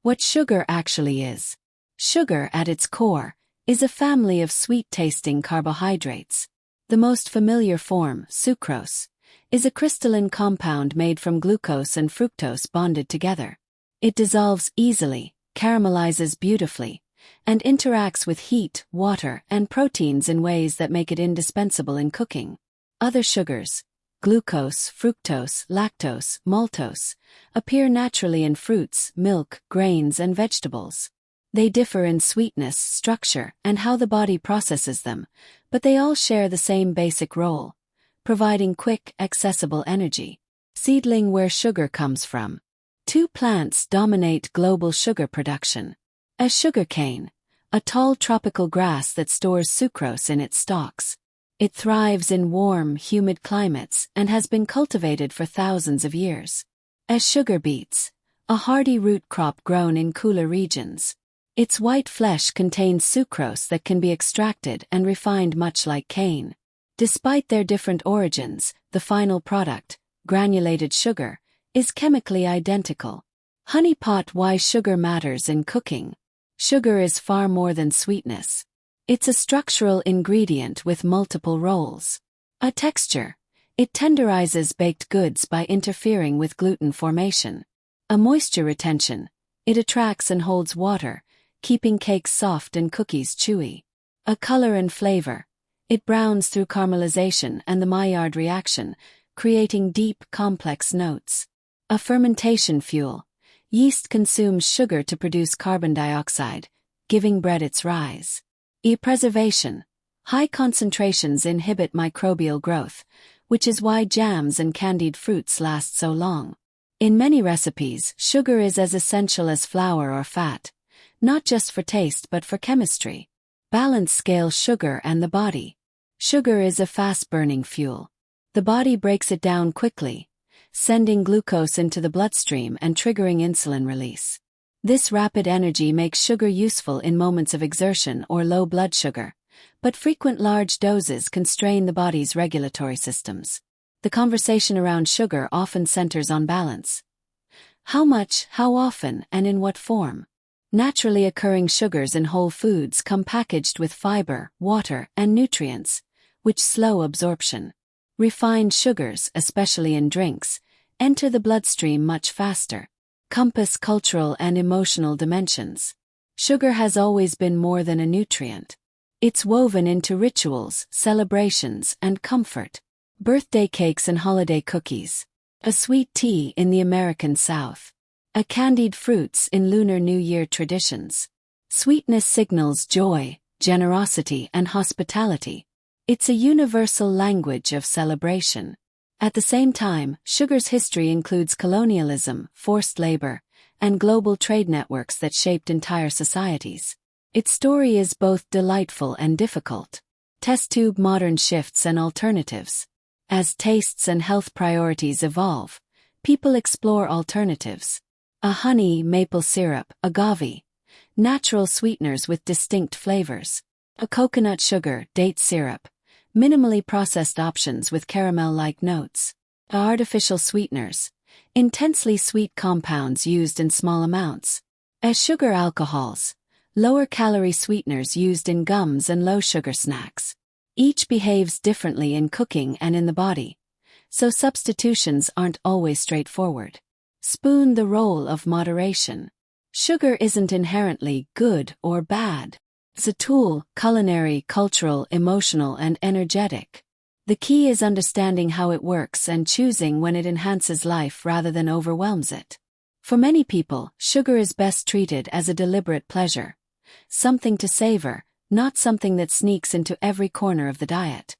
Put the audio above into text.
What sugar actually is. Sugar, at its core, is a family of sweet-tasting carbohydrates. The most familiar form, sucrose, is a crystalline compound made from glucose and fructose bonded together. It dissolves easily, caramelizes beautifully, and interacts with heat, water, and proteins in ways that make it indispensable in cooking. Other sugars, glucose, fructose, lactose, maltose, appear naturally in fruits, milk, grains, and vegetables. They differ in sweetness, structure, and how the body processes them, but they all share the same basic role, providing quick, accessible energy. Seedling, where sugar comes from. Two plants dominate global sugar production. A sugarcane, a tall tropical grass that stores sucrose in its stalks. It thrives in warm, humid climates and has been cultivated for thousands of years. As sugar beets, a hardy root crop grown in cooler regions. Its white flesh contains sucrose that can be extracted and refined much like cane. Despite their different origins, the final product, granulated sugar, is chemically identical. Honey pot. Why sugar matters in cooking. Sugar is far more than sweetness. It's a structural ingredient with multiple roles. A texture. It tenderizes baked goods by interfering with gluten formation. A moisture retention. It attracts and holds water, keeping cakes soft and cookies chewy. A color and flavor. It browns through caramelization and the Maillard reaction, creating deep, complex notes. A fermentation fuel. Yeast consumes sugar to produce carbon dioxide, giving bread its rise. Preservation. High concentrations inhibit microbial growth, which is why jams and candied fruits last so long. In many recipes, sugar is as essential as flour or fat, not just for taste but for chemistry. Balance scale. Sugar and the body. Sugar is a fast-burning fuel. The body breaks it down quickly, sending glucose into the bloodstream and triggering insulin release. This rapid energy makes sugar useful in moments of exertion or low blood sugar, but frequent large doses can strain the body's regulatory systems. The conversation around sugar often centers on balance. How much, how often, and in what form? Naturally occurring sugars in whole foods come packaged with fiber, water, and nutrients, which slow absorption. Refined sugars, especially in drinks, enter the bloodstream much faster. Compass. Cultural and emotional dimensions. Sugar has always been more than a nutrient. It's woven into rituals, celebrations, and comfort. Birthday cakes and holiday cookies. A sweet tea in the American South. A candied fruits in Lunar New Year traditions. Sweetness signals joy, generosity, and hospitality. It's a universal language of celebration. At the same time, sugar's history includes colonialism, forced labor, and global trade networks that shaped entire societies. Its story is both delightful and difficult. Test tube. Modern shifts and alternatives. As tastes and health priorities evolve, people explore alternatives. A honey, maple syrup, agave. Natural sweeteners with distinct flavors. A coconut sugar, date syrup. Minimally processed options with caramel-like notes. Artificial sweeteners. Intensely sweet compounds used in small amounts. As sugar alcohols. Lower-calorie sweeteners used in gums and low-sugar snacks. Each behaves differently in cooking and in the body, so substitutions aren't always straightforward. Spoon. The role of moderation. Sugar isn't inherently good or bad. It's a tool, culinary, cultural, emotional, and energetic. The key is understanding how it works and choosing when it enhances life rather than overwhelms it. For many people, sugar is best treated as a deliberate pleasure. Something to savor, not something that sneaks into every corner of the diet.